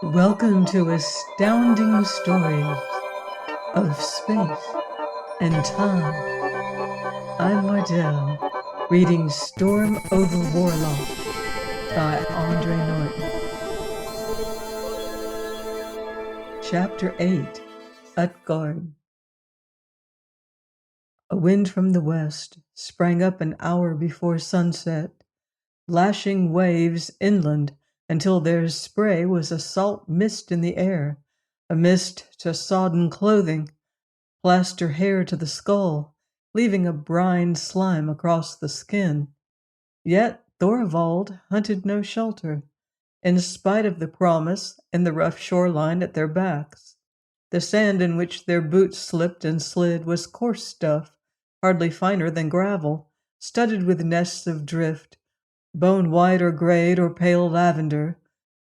Welcome to Astounding Stories of Space and Time. I'm Martell, reading Storm Over Warlock by Andre Norton. Chapter 8, Utgard. A wind from the west sprang up an hour before sunset, lashing waves inland until their spray was a salt mist in the air, a mist to sodden clothing, plaster hair to the skull, leaving a brine slime across the skin. Yet Thorvald hunted no shelter, in spite of the promise and the rough shoreline at their backs. The sand in which their boots slipped and slid was coarse stuff, hardly finer than gravel, studded with nests of drift, bone white or grayed or pale lavender,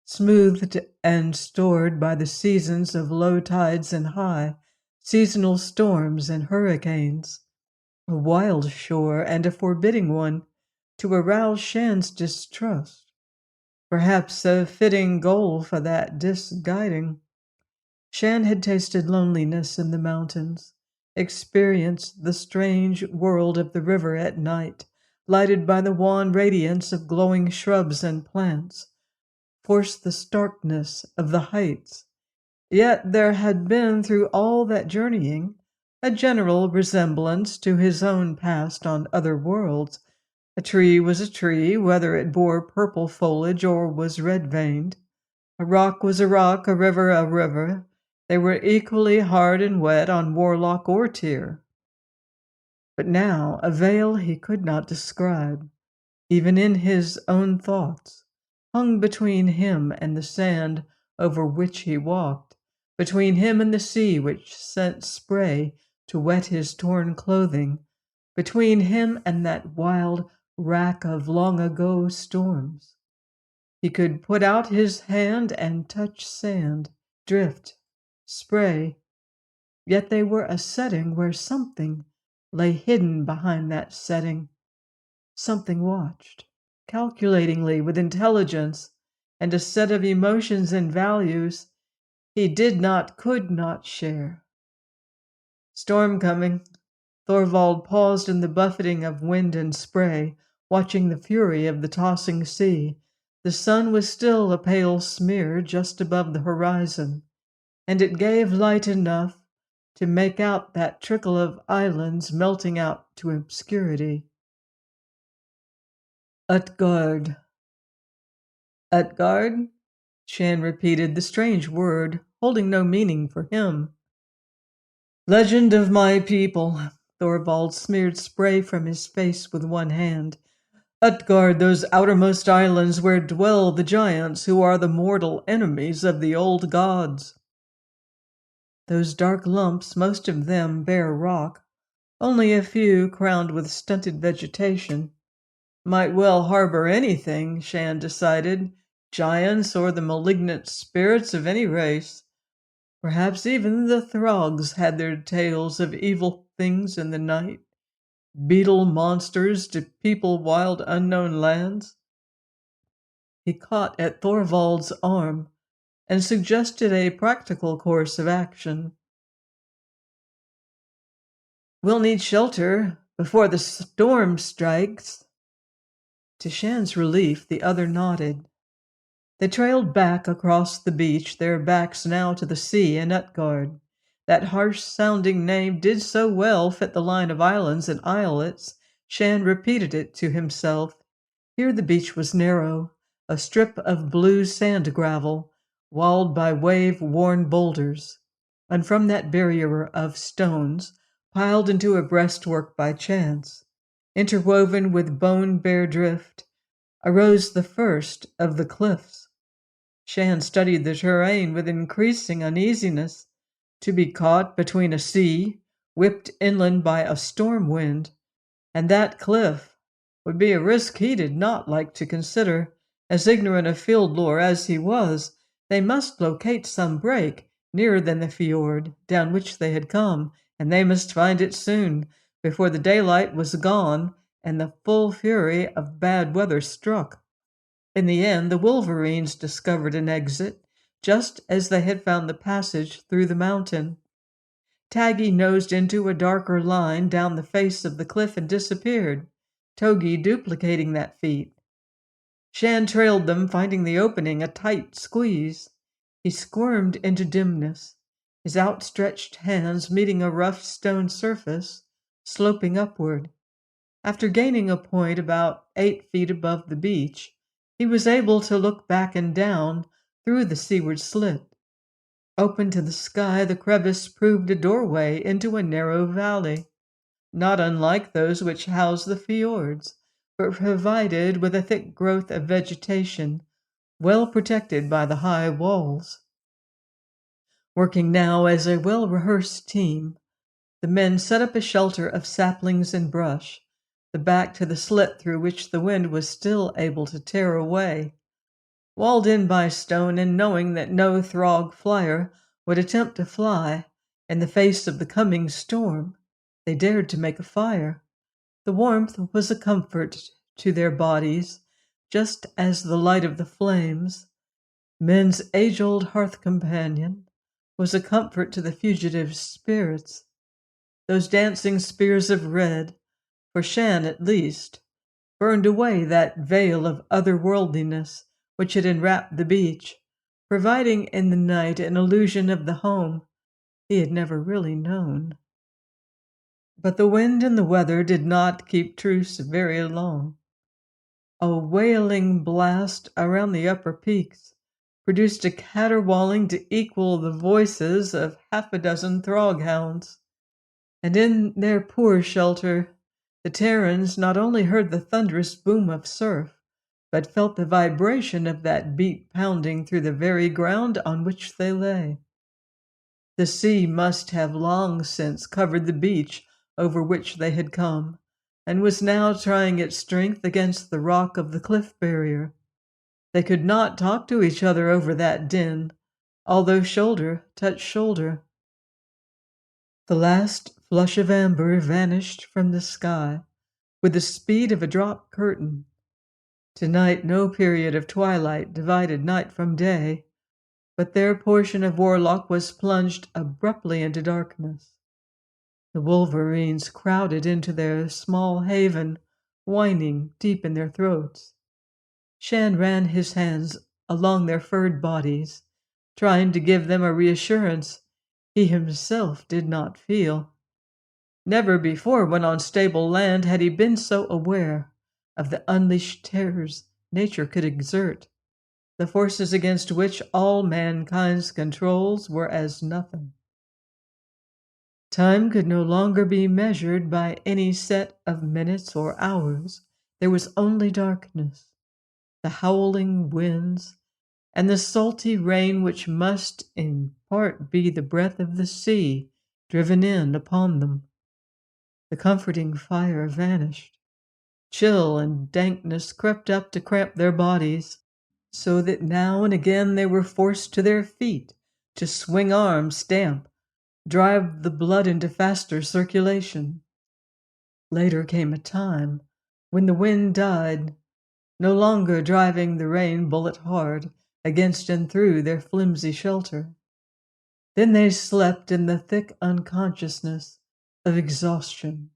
smoothed and stored by the seasons of low tides and high, seasonal storms and hurricanes. A wild shore and a forbidding one, to arouse Shann's distrust. Perhaps a fitting goal for that disguiding. Shann had tasted loneliness in the mountains, experienced the strange world of the river at night, lighted by the wan radiance of glowing shrubs and plants, forced the starkness of the heights. Yet there had been through all that journeying a general resemblance to his own past on other worlds. A tree was a tree, whether it bore purple foliage or was red-veined. A rock was a rock, a river a river. They were equally hard and wet on Warlock or Tyr. But now a veil he could not describe, even in his own thoughts, hung between him and the sand over which he walked, between him and the sea which sent spray to wet his torn clothing, between him and that wild rack of long-ago storms. He could put out his hand and touch sand, drift, spray, yet they were a setting where something lay hidden behind that setting. Something watched, calculatingly, with intelligence, and a set of emotions and values he could not share. Storm coming. Thorvald paused in the buffeting of wind and spray, watching the fury of the tossing sea. The sun was still a pale smear just above the horizon, and it gave light enough to make out that trickle of islands melting out to obscurity. Utgard. Utgard? Shann repeated the strange word, holding no meaning for him. Legend of my people. Thorvald smeared spray from his face with one hand. Utgard, those outermost islands where dwell the giants who are the mortal enemies of the old gods. Those dark lumps, most of them bare rock, only a few crowned with stunted vegetation, might well harbor anything, Shann decided, giants or the malignant spirits of any race. Perhaps even the Throgs had their tales of evil things in the night, beetle monsters to people wild unknown lands. He caught at Thorvald's arm and suggested a practical course of action. We'll need shelter before the storm strikes. To Shann's relief, the other nodded. They trailed back across the beach, their backs now to the sea and Utgard. That harsh-sounding name did so well fit the line of islands and islets, Shann repeated it to himself. Here the beach was narrow, a strip of blue sand gravel, walled by wave-worn boulders, and from that barrier of stones, piled into a breastwork by chance, interwoven with bone-bare drift, arose the first of the cliffs. Shann studied the terrain with increasing uneasiness. To be caught between a sea, whipped inland by a storm wind, and that cliff would be a risk he did not like to consider. As ignorant of field lore as he was, they must locate some break nearer than the fjord down which they had come, and they must find it soon, before the daylight was gone and the full fury of bad weather struck. In the end, the wolverines discovered an exit just as they had found the passage through the mountain. Taggy nosed into a darker line down the face of the cliff and disappeared, Togi duplicating that feat. Shann trailed them, finding the opening a tight squeeze. He squirmed into dimness, his outstretched hands meeting a rough stone surface, sloping upward. After gaining a point about 8 feet above the beach, he was able to look back and down through the seaward slit. Open to the sky, the crevice proved a doorway into a narrow valley, not unlike those which house the fjords, but provided with a thick growth of vegetation, well protected by the high walls. Working now as a well-rehearsed team, the men set up a shelter of saplings and brush, the back to the slit through which the wind was still able to tear away. Walled in by stone and knowing that no Throg flyer would attempt to fly in the face of the coming storm, they dared to make a fire. The warmth was a comfort to their bodies, just as the light of the flames, men's age-old hearth companion, was a comfort to the fugitive spirits. Those dancing spears of red, for Shann at least, burned away that veil of otherworldliness which had enwrapped the beach, providing in the night an illusion of the home he had never really known. But the wind and the weather did not keep truce very long. A wailing blast around the upper peaks produced a caterwauling to equal the voices of half a dozen Throg hounds, and in their poor shelter the Terrans not only heard the thunderous boom of surf, but felt the vibration of that beat pounding through the very ground on which they lay. The sea must have long since covered the beach over which they had come, and was now trying its strength against the rock of the cliff barrier. They could not talk to each other over that din, although shoulder touched shoulder. The last flush of amber vanished from the sky with the speed of a dropped curtain. Tonight no period of twilight divided night from day, but their portion of Warlock was plunged abruptly into darkness. The wolverines crowded into their small haven, whining deep in their throats. Shann ran his hands along their furred bodies, trying to give them a reassurance he himself did not feel. Never before when on stable land had he been so aware of the unleashed terrors nature could exert, the forces against which all mankind's controls were as nothing. Time could no longer be measured by any set of minutes or hours. There was only darkness, the howling winds, and the salty rain which must in part be the breath of the sea driven in upon them. The comforting fire vanished. Chill and dankness crept up to cramp their bodies, so that now and again they were forced to their feet to swing arms, stamp, drive the blood into faster circulation. Later came a time when the wind died, no longer driving the rain bullet hard against and through their flimsy shelter. Then they slept in the thick unconsciousness of exhaustion.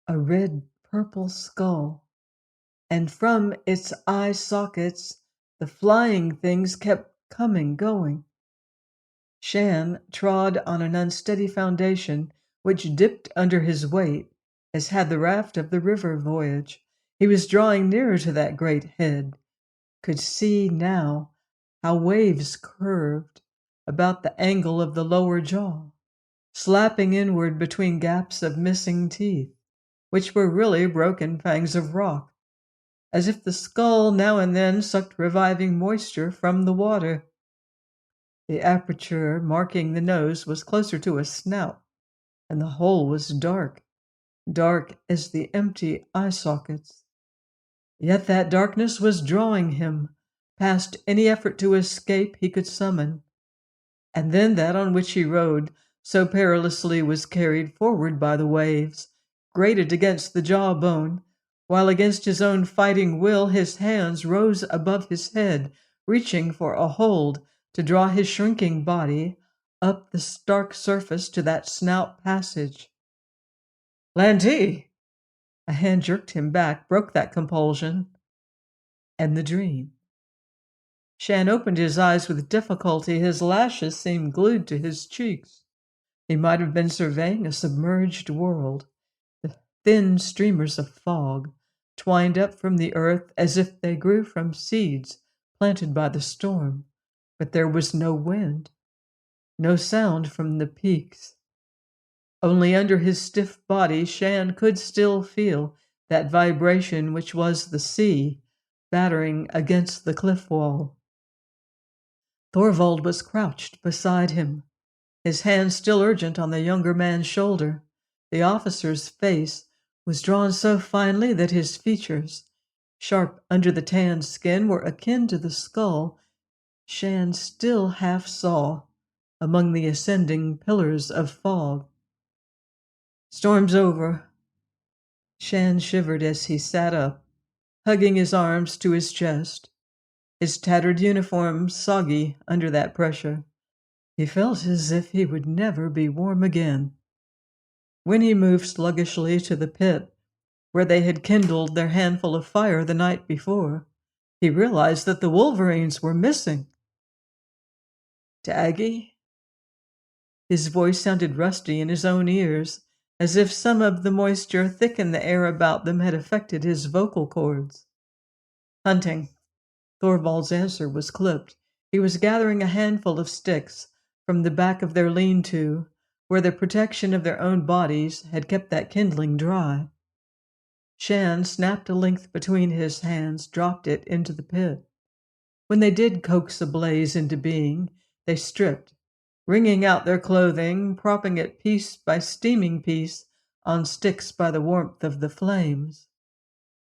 A red-purple skull, and from its eye sockets the flying things kept going. Shann trod on an unsteady foundation which dipped under his weight, as had the raft of the river voyage. He was drawing nearer to that great head, could see now how waves curved about the angle of the lower jaw, slapping inward between gaps of missing teeth, which were really broken fangs of rock, as if the skull now and then sucked reviving moisture from the water. The aperture marking the nose was closer to a snout, and the hole was dark, dark as the empty eye sockets. Yet that darkness was drawing him past any effort to escape he could summon. And then that on which he rode so perilously was carried forward by the waves, grated against the jawbone, while against his own fighting will his hands rose above his head, reaching for a hold to draw his shrinking body up the stark surface to that snout passage. Lanty! A hand jerked him back, broke that compulsion. And the dream. Shann opened his eyes with difficulty. His lashes seemed glued to his cheeks. He might have been surveying a submerged world. The thin streamers of fog twined up from the earth as if they grew from seeds planted by the storm. But there was no wind, no sound from the peaks. Only under his stiff body Shann could still feel that vibration which was the sea battering against the cliff wall. Thorvald was crouched beside him, his hand still urgent on the younger man's shoulder. The officer's face was drawn so finely that his features, sharp under the tanned skin, were akin to the skull Shann still half saw among the ascending pillars of fog. Storm's over. Shann shivered as he sat up, hugging his arms to his chest, his tattered uniform soggy under that pressure. He felt as if he would never be warm again. When he moved sluggishly to the pit, where they had kindled their handful of fire the night before, he realized that the wolverines were missing. Taggy? His voice sounded rusty in his own ears, as if some of the moisture thick in the air about them had affected his vocal cords. Hunting. Thorvald's answer was clipped. He was gathering a handful of sticks from the back of their lean-to, where the protection of their own bodies had kept that kindling dry. Shann snapped a length between his hands, dropped it into the pit. When they did coax a blaze into being, they stripped, wringing out their clothing, propping it piece by steaming piece on sticks by the warmth of the flames.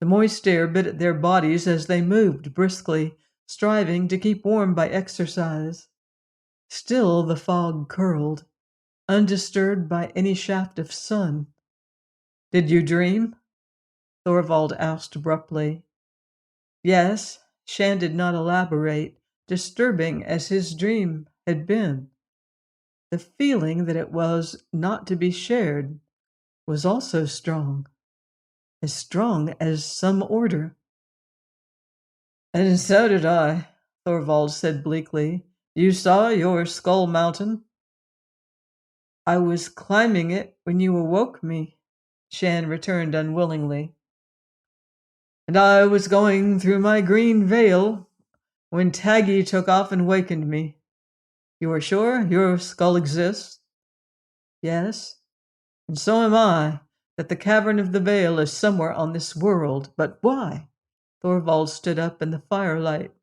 The moist air bit at their bodies as they moved briskly, striving to keep warm by exercise. Still the fog curled, undisturbed by any shaft of sun. "Did you dream?" Thorvald asked abruptly. Yes, Shann did not elaborate, disturbing as his dream had been. The feeling that it was not to be shared was also strong as some order. "And so did I," Thorvald said bleakly. "You saw your Skull Mountain?" "I was climbing it when you awoke me," Shann returned unwillingly. "And I was going through my green veil when Taggy took off and wakened me. You are sure your skull exists?" "Yes, and so am I, that the cavern of the veil is somewhere on this world. But why?" Thorvald stood up in the firelight,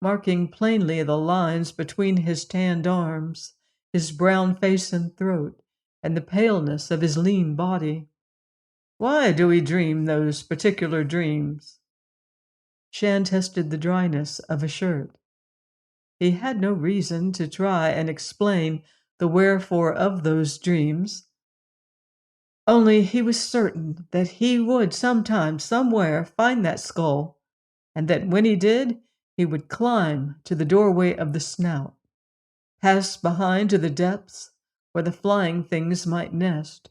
marking plainly the lines between his tanned arms, his brown face and throat, and the paleness of his lean body. "Why do we dream those particular dreams?" Shann tested the dryness of a shirt. He had no reason to try and explain the wherefore of those dreams. Only he was certain that he would sometime, somewhere, find that skull, and that when he did, he would climb to the doorway of the snout, pass behind to the depths where the flying things might nest,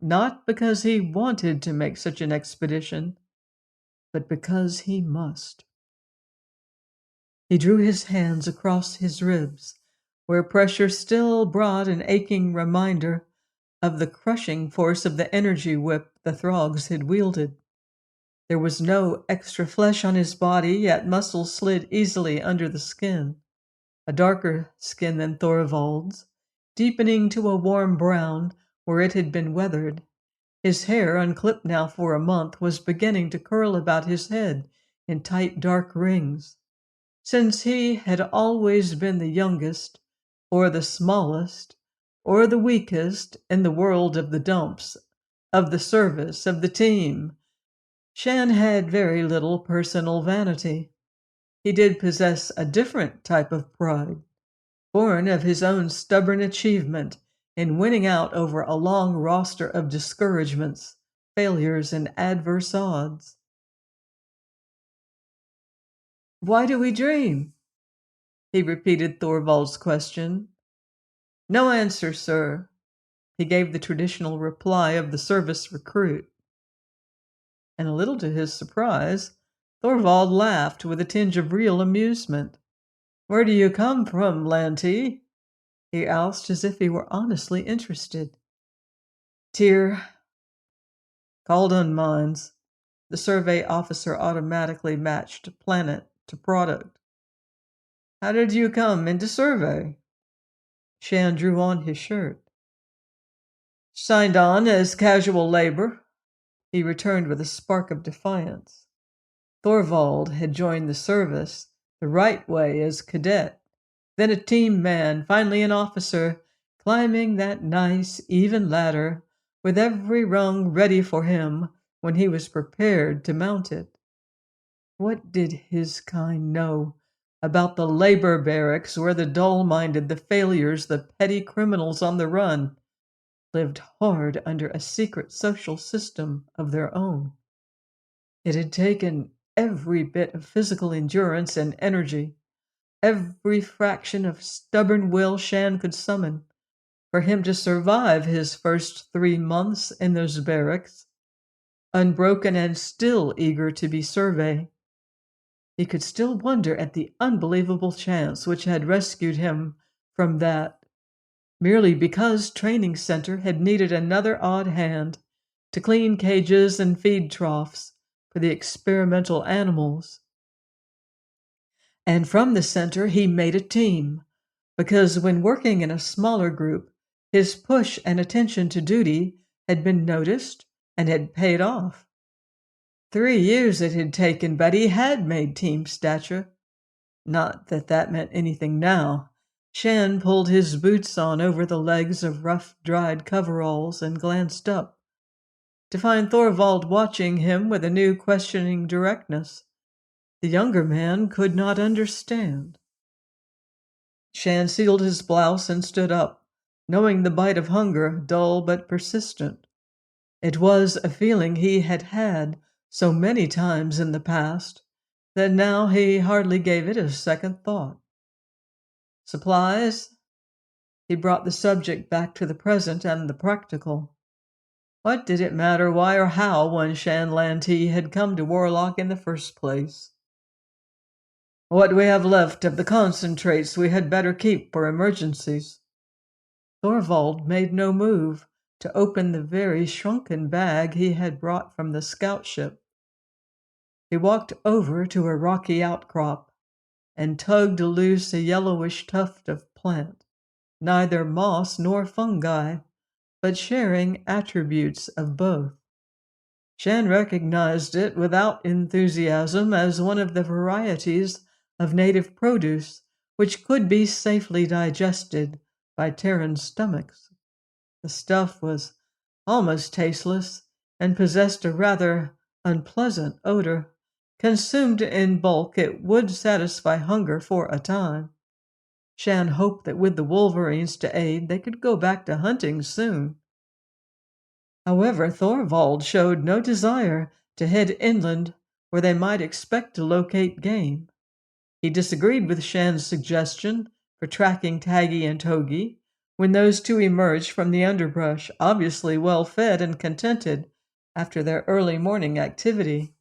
not because he wanted to make such an expedition, but because he must. He drew his hands across his ribs, where pressure still brought an aching reminder of the crushing force of the energy whip the Throgs had wielded. There was no extra flesh on his body, yet muscles slid easily under the skin, a darker skin than Thorvald's, deepening to a warm brown where it had been weathered. His hair, unclipped now for a month, was beginning to curl about his head in tight dark rings. Since he had always been the youngest, or the smallest, or the weakest in the world of the dumps, of the service, of the team, Shann had very little personal vanity. He did possess a different type of pride, born of his own stubborn achievement in winning out over a long roster of discouragements, failures, and adverse odds. "Why do we dream?" He repeated Thorvald's question. No answer, sir. He gave the traditional reply of the service recruit. And a little to his surprise, Thorvald laughed with a tinge of real amusement. Where do you come from, Lanty? He asked as if he were honestly interested. Tyr. Kaldun Mines. The survey officer automatically matched planet to product. How did you come into survey? Shann drew on his shirt. Signed on as casual labor. He returned with a spark of defiance. Thorvald had joined the service the right way as cadet, then a team man, finally an officer, climbing that nice, even ladder with every rung ready for him when he was prepared to mount it. What did his kind know about the labor barracks where the dull-minded, the failures, the petty criminals on the run lived hard under a secret social system of their own? It had taken every bit of physical endurance and energy, every fraction of stubborn will Shann could summon, for him to survive his first 3 months in those barracks, unbroken and still eager to be survey. He could still wonder at the unbelievable chance which had rescued him from that, merely because Training Center had needed another odd hand to clean cages and feed troughs for the experimental animals. And from the center he made a team, because when working in a smaller group, his push and attention to duty had been noticed and had paid off. 3 years it had taken, but he had made team stature. Not that that meant anything now. Shann pulled his boots on over the legs of rough, dried coveralls and glanced up, to find Thorvald watching him with a new questioning directness. The younger man could not understand. Shann sealed his blouse and stood up, knowing the bite of hunger, dull but persistent. It was a feeling he had had so many times in the past that now he hardly gave it a second thought. Supplies? He brought the subject back to the present and the practical. What did it matter why or how one Shann Lanty had come to Warlock in the first place? What we have left of the concentrates we had better keep for emergencies. Thorvald made no move to open the very shrunken bag he had brought from the scout ship. He walked over to a rocky outcrop and tugged loose a yellowish tuft of plant, neither moss nor fungi, but sharing attributes of both. Shann recognized it without enthusiasm as one of the varieties of native produce which could be safely digested by Terran stomachs. The stuff was almost tasteless and possessed a rather unpleasant odor. Consumed in bulk, it would satisfy hunger for a time. Shann hoped that with the wolverines to aid, they could go back to hunting soon. However, Thorvald showed no desire to head inland where they might expect to locate game. He disagreed with Shann's suggestion for tracking Taggy and Togi when those two emerged from the underbrush, obviously well fed and contented after their early morning activity.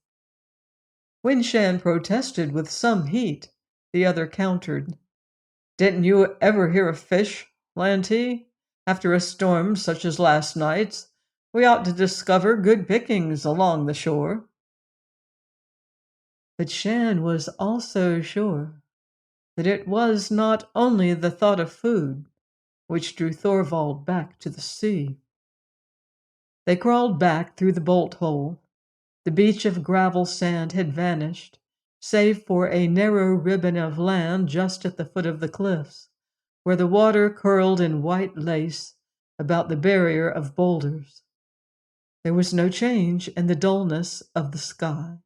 When Shann protested with some heat, the other countered. Didn't you ever hear of fish, Lanty? After a storm such as last night's, we ought to discover good pickings along the shore. But Shann was also sure that it was not only the thought of food which drew Thorvald back to the sea. They crawled back through the bolt hole. The beach of gravel sand had vanished, save for a narrow ribbon of land just at the foot of the cliffs, where the water curled in white lace about the barrier of boulders. There was no change in the dullness of the sky.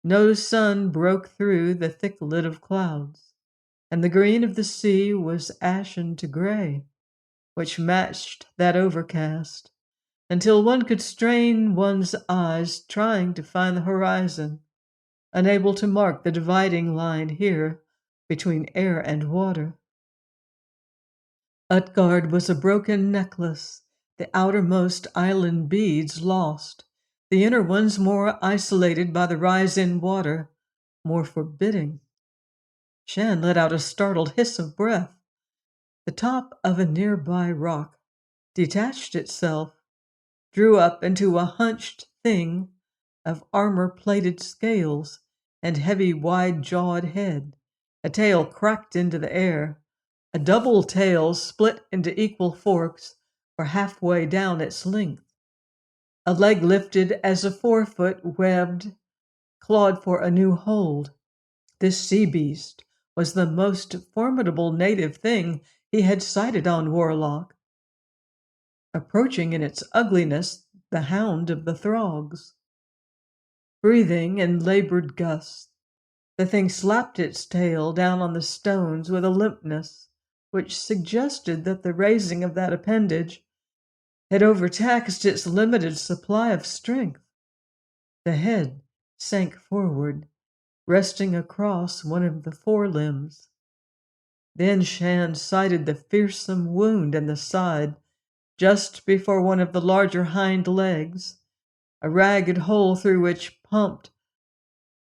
No sun broke through the thick lid of clouds, and the green of the sea was ashen to gray, which matched that overcast, until one could strain one's eyes trying to find the horizon, unable to mark the dividing line here between air and water. Utgard was a broken necklace, the outermost island beads lost, the inner ones more isolated by the rise in water, more forbidding. Shann let out a startled hiss of breath. The top of a nearby rock detached itself, drew up into a hunched thing of armor-plated scales and heavy, wide-jawed head. A tail cracked into the air, a double tail split into equal forks for halfway down its length. A leg lifted as a forefoot webbed, clawed for a new hold. This sea beast was the most formidable native thing he had sighted on Warlock. Approaching in its ugliness the hound of the Throgs. Breathing in labored gusts, the thing slapped its tail down on the stones with a limpness which suggested that the raising of that appendage had overtaxed its limited supply of strength. The head sank forward, resting across one of the forelimbs. Then Shann sighted the fearsome wound in the side, just before one of the larger hind legs, a ragged hole through which pumped,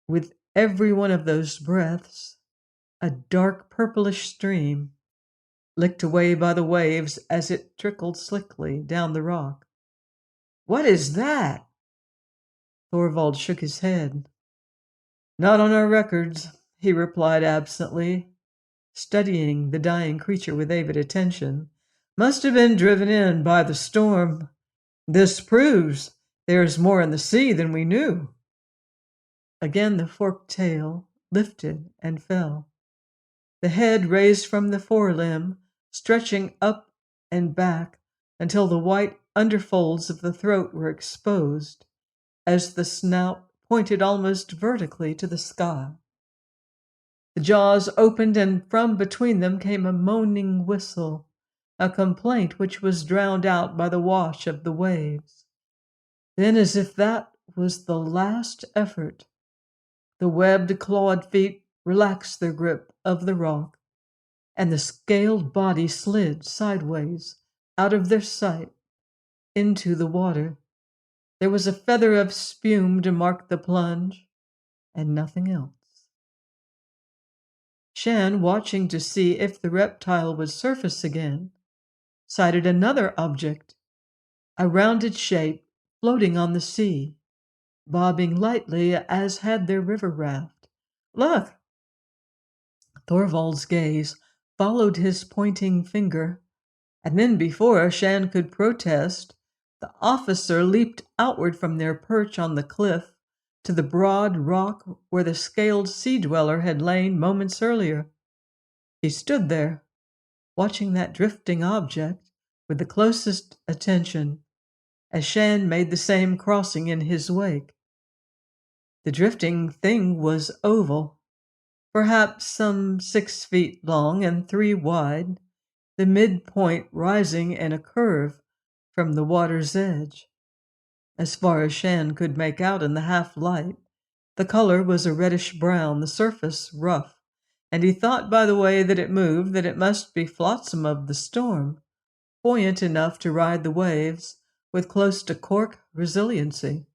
with every one of those breaths, a dark purplish stream, licked away by the waves as it trickled slickly down the rock. "What is that?" Thorvald shook his head. "Not on our records," he replied absently, studying the dying creature with avid attention. "Must have been driven in by the storm. This proves there is more in the sea than we knew." Again the forked tail lifted and fell. The head raised from the forelimb, stretching up and back until the white underfolds of the throat were exposed, as the snout pointed almost vertically to the sky. The jaws opened, and from between them came a moaning whistle, a complaint which was drowned out by the wash of the waves. Then, as if that was the last effort, the webbed, clawed feet relaxed their grip of the rock, and the scaled body slid sideways out of their sight into the water. There was a feather of spume to mark the plunge, and nothing else. Shann, watching to see if the reptile would surface again, sighted another object, a rounded shape floating on the sea, bobbing lightly as had their river raft. "Look!" Thorvald's gaze followed his pointing finger, and then before Shann could protest, the officer leaped outward from their perch on the cliff to the broad rock where the scaled sea-dweller had lain moments earlier. He stood there, watching that drifting object with the closest attention, as Shann made the same crossing in his wake. The drifting thing was oval, perhaps some 6 feet long and 3 wide, the midpoint rising in a curve from the water's edge. As far as Shann could make out in the half-light, the color was a reddish-brown, the surface rough, and he thought by the way that it moved that it must be flotsam of the storm, buoyant enough to ride the waves with close to cork resiliency.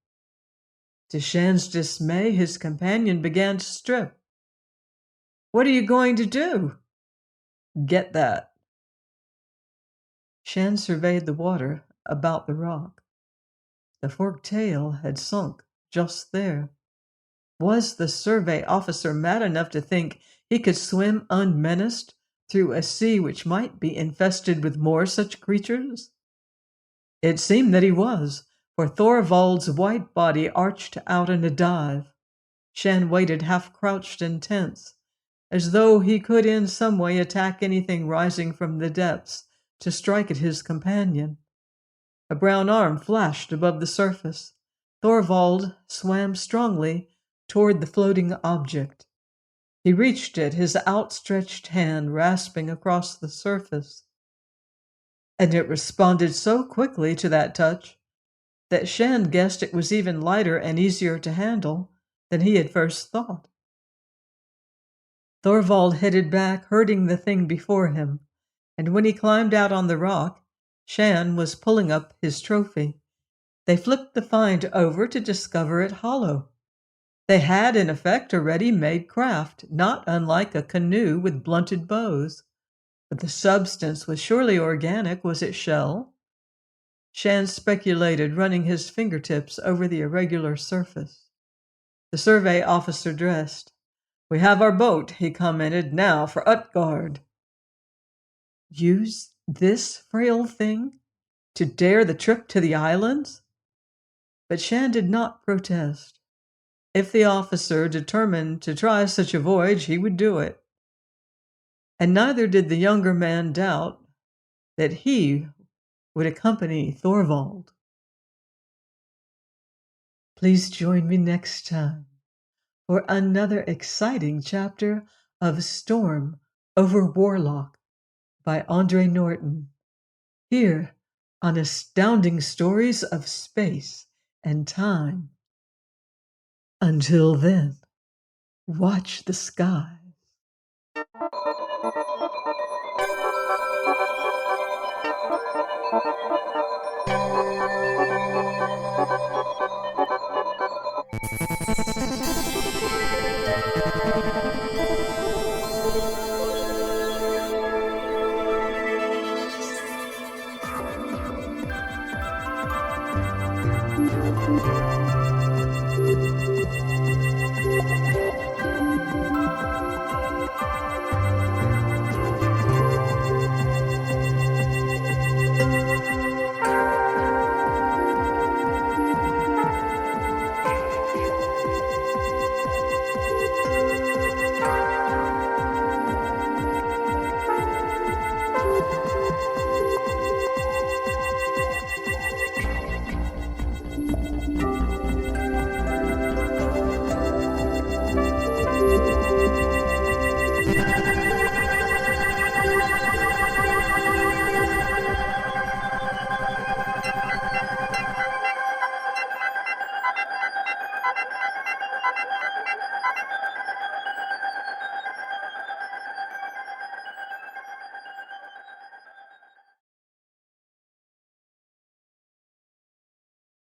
To Shann's dismay, his companion began to strip. "What are you going to do?" "Get that." Shann surveyed the water about the rock. The forked tail had sunk just there. Was the survey officer mad enough to think he could swim unmenaced through a sea which might be infested with more such creatures? It seemed that he was, for Thorvald's white body arched out in a dive. Shann waited half-crouched and tense, as though he could in some way attack anything rising from the depths to strike at his companion. A brown arm flashed above the surface. Thorvald swam strongly toward the floating object. He reached it, his outstretched hand rasping across the surface. And it responded so quickly to that touch that Shann guessed it was even lighter and easier to handle than he had first thought. Thorvald headed back, herding the thing before him, and when he climbed out on the rock, Shann was pulling up his trophy. They flipped the find over to discover it hollow. They had, in effect, a ready-made craft, not unlike a canoe with blunted bows. But the substance was surely organic, was it shell? Shann speculated, running his fingertips over the irregular surface. The survey officer dressed. "We have our boat," he commented. "Now for Utgard." Use this frail thing to dare the trip to the islands? But Shann did not protest. If the officer determined to try such a voyage, he would do it. And neither did the younger man doubt that he would accompany Thorvald. Please join me next time for another exciting chapter of Storm over Warlock by Andre Norton, here on Astounding Stories of Space and Time. Until then, watch the skies.